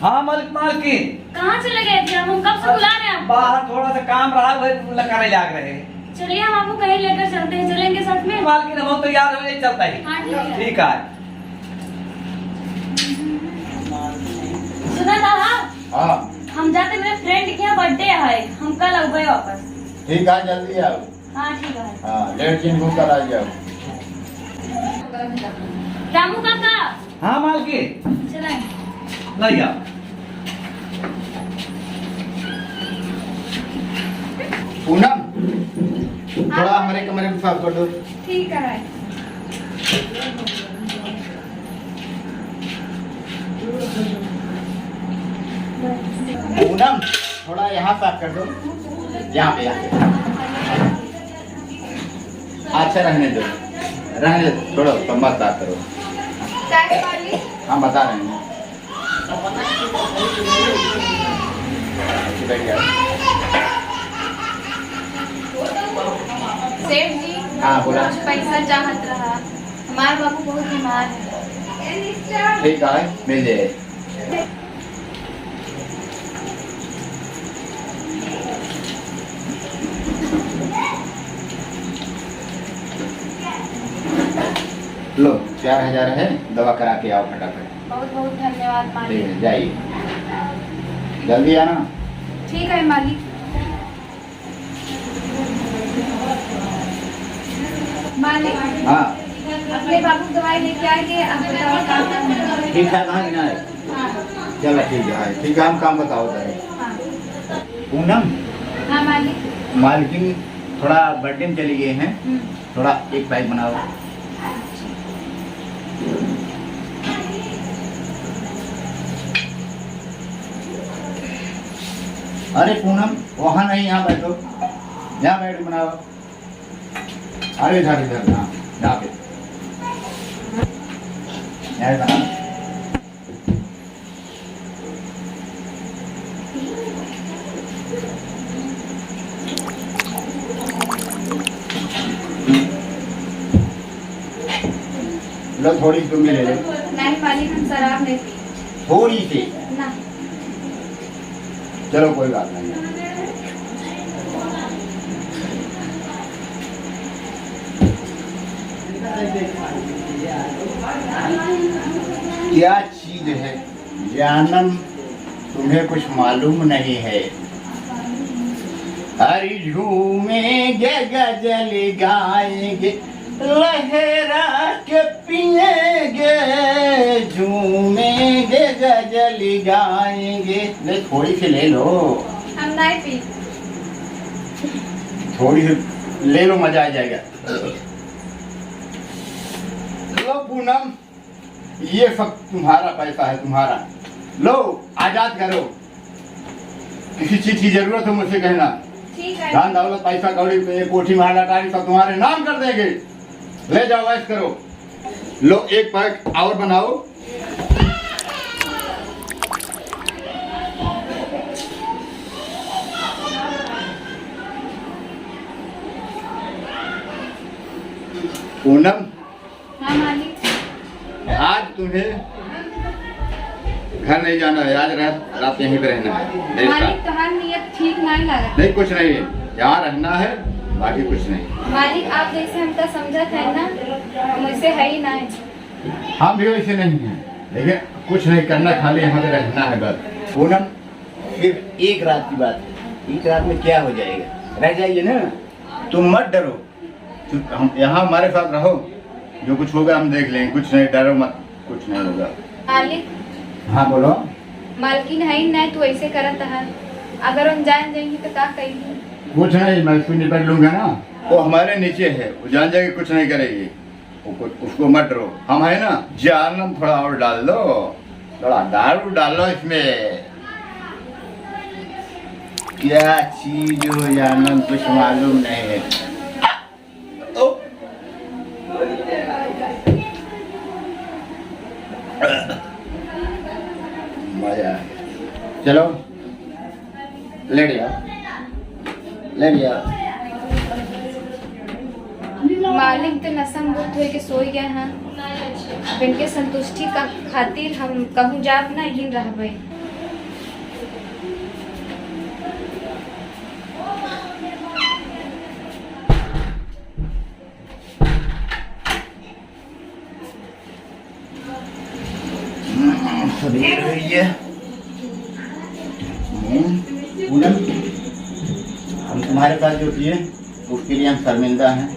हाँ मालिक मालकिन। कहाँ चले गए थे? हम कब से बुला रहे हैं आपको। बाहर थोड़ा सा काम रहा, वही करे जाग रहे। चलिए हम आपको कहीं लेकर चलते हैं, चलेंगे साथ में। मालकिन हम तो याद हो चलता है। हाँ ठीक है। ठीक है। सुना था हाँ हम जाते, मेरे फ्रेंड के यहाँ बर्थडे है, हम कल आ गए वापस। ठीक है, जल्दी आओ। हाँ ठीक है। हाँ लेट चिन्ह को करा जाओ। रामू काका हाँ मालकिन चलें। नहीं आओ। पूनम थोड़ा हमारे कमरे में साफ कर दो। ठीक है। पूनम थोड़ा यहाँ साफ कर दो, यहाँ पे अच्छा रहने दो, छोड़ो तुम मत बात करो। हम बता रहे हैं। सेठ जी हाँ बोला। कुछ पैसा चाहत रहा, हमारे बाबू बहुत बीमार है। ठीक है मिल जाए। लो 4000 है, दवा करा के आओ फटाफट। बहुत बहुत धन्यवाद ठीक मालिक। है जाइए, जल्दी आना। ठीक है मालिक। मालिक हाँ अपने बाबू की दवाई लेके आएंगे, आप बताओ काम करना है। ठीक है, कहाँ गिना है? हाँ चलो ठीक है, ठीक है हम काम बताओ तारे। हाँ पूनम हाँ मालिक। मालकिन थोड़ा बर्थडे में चली गए हैं, थोड़ा एक पैक बनाओ। अरे पूनम वहाँ नहीं, यहाँ बैठो, यहाँ बैठ बनाओ। अरे इधर इधर, हाँ यहाँ पे यहाँ बनाओ। लो थोड़ी तुम भी ले लो। नहीं मालिक हम शराब नहीं पी। थोड़ी सी, ना चलो कोई बात नहीं। क्या चीज है जानम, तुम्हें कुछ मालूम नहीं है। हरी झूमेंगे गजल गाएंगे, लहरा के पिएंगे, झूमेंगे गजल गाएंगे। ले थोड़ी सी ले लो, हम नहीं पी। थोड़ी सी ले लो, मजा आ जाएगा। लो पूनम, ये सब तुम्हारा पैसा है, तुम्हारा। लो आजाद करो, किसी चीज की जरूरत हो मुझसे कहना। ठीक है। धन दौलत पैसा कौड़ी पे कोठी महला टारी सब तुम्हारे नाम कर देंगे। ले जाओ ऐश करो। लो एक पैक और बनाओ। पूनम हाँ मालिक। आज तुम्हें घर नहीं जाना है, आज रात यहीं पे रहना है। मालिक तुम्हारी नियत ठीक नहीं लगा। नहीं कुछ नहीं, यहाँ रहना है, बाकी कुछ नहीं। मालिक आप जैसे हमका समझत है ना, हम वैसे है ही नहीं। हम भी वैसे नहीं हैं, लेकिन कुछ नहीं करना, खाली यहाँ पे रहना है बस। पूनम सिर्फ एक रात की बात है, एक रात में क्या हो जाएगा, रह जाइए ना। तुम मत डरो, हम यहाँ हमारे साथ रहो, जो कुछ होगा हम देख लेंगे। कुछ नहीं, डरो मत, कुछ नहीं होगा। मालिक हाँ बोलो। मालकिन है ही नहीं तो ऐसे करत है, अगर हम जान जाएंगे तो क्या कहेंगे। कुछ नहीं, मैं उसको निपट लूंगा ना। वो हमारे नीचे है, वो जान जाएगी, कुछ नहीं करेगी। उसको मत डरो, हम है ना। जानम थोड़ा और डाल दो, थोड़ा दारू डालो इसमें। क्या चीज हो जानम, कुछ मालूम नहीं है। मजा, चलो लेट जाओ, लेट जाओ। मालिक तो नशम बुद्ध हो के सो गया है। अब इनके संतुष्टि का खातिर हम कहूँ जाब ना ही रहबे। ढेर हुई है। पूनम, हम तुम्हारे पास जो किए उसके लिए हम शर्मिंदा हैं,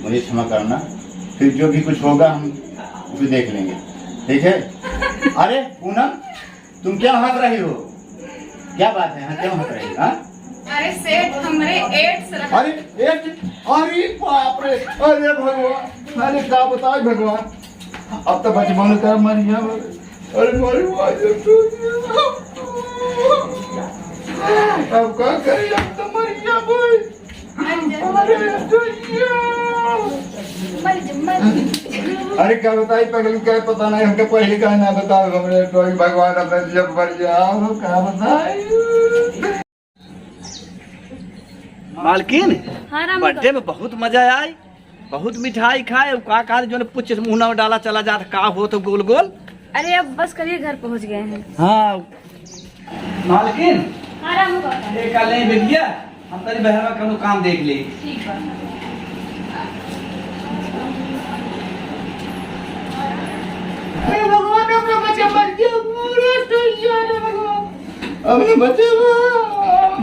मुझे क्षमा करना। फिर जो भी कुछ होगा हम उसे देख लेंगे, ठीक है? अरे पूनम, तुम क्या हंस रही हो? क्या बात है? हाँ, क्यों हंस रही हो? हाँ? अरे सेठ, हमरे एड्स रहा। अरे अरे बाप रे, अरे भगवान, अरे क्या बताओ भगवान, अब तो बचपन कर मर गया। अरे अब क्या करें, अब तो मर गया भाई। अरे क्या बताई पगली, क्या पता नहीं हमको पहले का ना बताओ हमरे तो भगवान अपने जब मर जाओ क्या बताई। मालकिन हाँ राम बर्थडे में बहुत मजा आई, बहुत मिठाई खाए। का कहा जो ने पुछ मुंह में डाला चला जाता का हो तो गोल गोल। अरे अब बस करिए घर पहुंच गए हैं। हाँ मालकिन, हाँ रामू काका। एक कल नहीं बेटिया, हम तेरी बहन में कोनो काम देख ले। ठीक बा। अरे भगवान, अपना बच्चा मर गया, पूरा तो यार भगवान, अपने बच्चे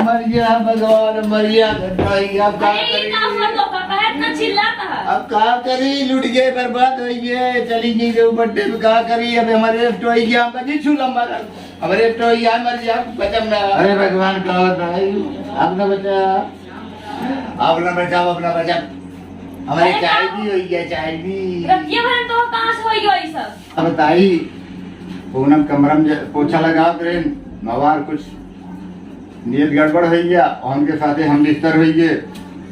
मर गया भगवान, मर गया। अब क्या अरे ये काम कर दो काका, है इतना चिल्लाता है। अब क्या करी, लुट गए, बर्बाद हो गए, चली गई जो बर्थडे में क्या करी। अब हमारे टोई गया, हमका जी छू लंबा कर, हमारे टोई यार मर गया, बचम ना। अरे भगवान क्या होता है, अपना बच्चा, अपना बच्चा, अपना बच्चा। हमारे चाय भी हो गया, चाय भी। रखिए बहन, तो कहाँ से होई गई सब? अब बताई पूनम, कमरा में पोछा लगा करे, मवार कुछ नियत गड़बड़ हो गया, उनके साथ हम बिस्तर हो गए,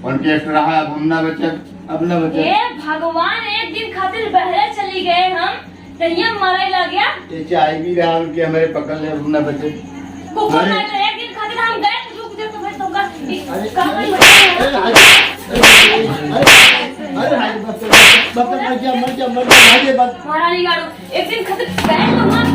उनके एक्स्ट्रा रहा, अब हमना बच्चा, अपना बच्चा। ये भगवान, एक दिन खातिर बहरे चली गए हम, तो ये मरे लग गया। ये चाय भी रहा उनके, हमारे पकड़ ले अपना बच्चे। कुकुर नहीं तो एक दिन खातिर हम गए तो रुक दे तो फिर तुमका महारानी गाड़ू एक दिन खातिर गए तो मत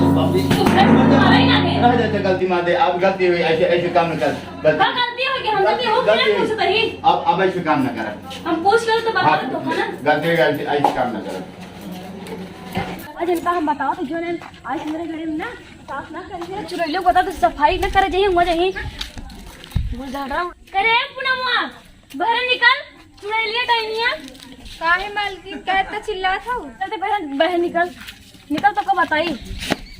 गलती मार दे, अब गलती हुई, ऐसे ऐसे काम न कर। का गलती हो गई, हम गलती हो गई पूछ तो ही। अब ऐसे काम न कर, हम पूछ लो तो बता दो ना। गलती हुई, ऐसे काम न कर। आज इनका हम बताओ तो जो ने आज हमारे घर में ना साफ ना करे, चुड़ैलो बता तो सफाई ना करे, जही मजे ही गुजारा करे। पुनमवा बाहर निकल, चुड़ैलिया टाइनिया काहे मालकिन, क्या इतना चिल्लात हो? चलते बहन, बहन निकल निकल तो को बताई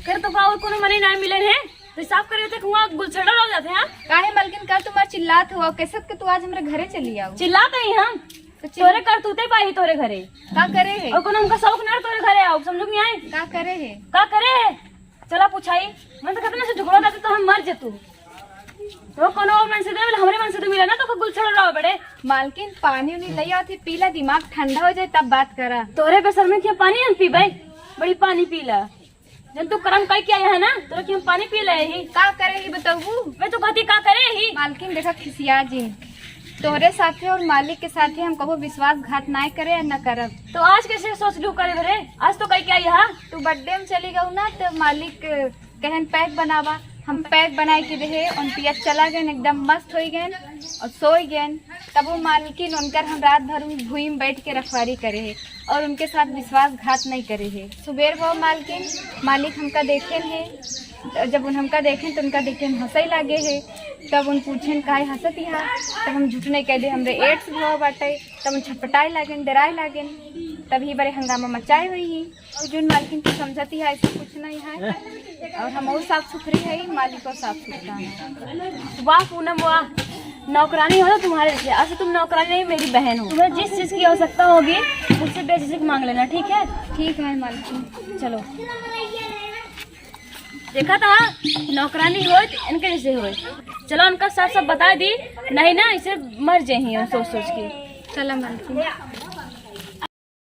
कर तो का और कोनो मनी ना मिले हैं तो साफ करे थे कुआं गुलछड़ा हो जाते हैं। काहे मालकिन, का तुम्हार चिल्लात हो? कैसे के तू आज हमारे घरे चली आओ? चिल्लाते ही हम तोरे करतूते पाई तोरे घरे का करे है? और कोनो हमका शौक ना तोरे घरे आओ, समझो नहीं आए का करे है? का करे है? चला पूछाई मन तो कितने से झगड़ा जाते तो हम मर जेतू तो कोनो और मन से दे, हमरे मन से तो मिला ना तो गुलछड़ा रहो बड़े। मालकिन पानी उनी ले आती, पीला, दिमाग ठंडा हो जाए तब बात करा। तोरे पे सर में क्या पानी हम पी भाई, बड़ी पानी पीला जब तू करम कई क्या है ना तोरे की हम पानी पी ले ही। का करे ही बताऊ? मैं तो कहती का करे ही। मालकिन देखा खिसिया जी, तोरे साथे और मालिक के साथे हम कबो विश्वासघात ना करे या न करब। तो आज कैसे सोच लू करे बरे, आज तो कई क्या यहाँ तू बर्थडे में चली गऊ ना तो मालिक कहन पैक बनावा, हम पैक बनाए के रहे और पिया चला गए, एकदम मस्त हो गए और सो गए। तब वो मालकिन उनकर हम रात भर भूमि में बैठ के रखवारी करे है और उनके साथ विश्वासघात नहीं करे है। सुबेर भाव मालकिन मालिक हमका देखे है, जब उन हमका देखें तो उनका देखे हम हंसई लागे है। तब उन पूछें काहे हंसत यहाँ, तब हम झूठ नहीं कह दे हमरे एड्स भाव बाटे। तब उन छटपटाए लागेन, डराए लागेन, तभी बड़े हंगामा मचाए हुई ही। और जो मालकिन की समझती है ऐसा कुछ नहीं है, और हम और साफ सुथरी है, मालिक और साफ सुथरा है। वाह पूनम वाह, नौकरानी हो तो तुम्हारे लिए, आज तुम नौकरानी नहीं मेरी बहन हो। तुम्हें जिस चीज की आवश्यकता होगी मुझसे बेझिझक मांग लेना, ठीक है? ठीक है मालकिन। चलो देखा था नौकरानी हो इनके जैसे हो। चलो उनका साफ साफ बता दी, नहीं ना इसे मर जाए सोच सोच के। चलो मालकिन।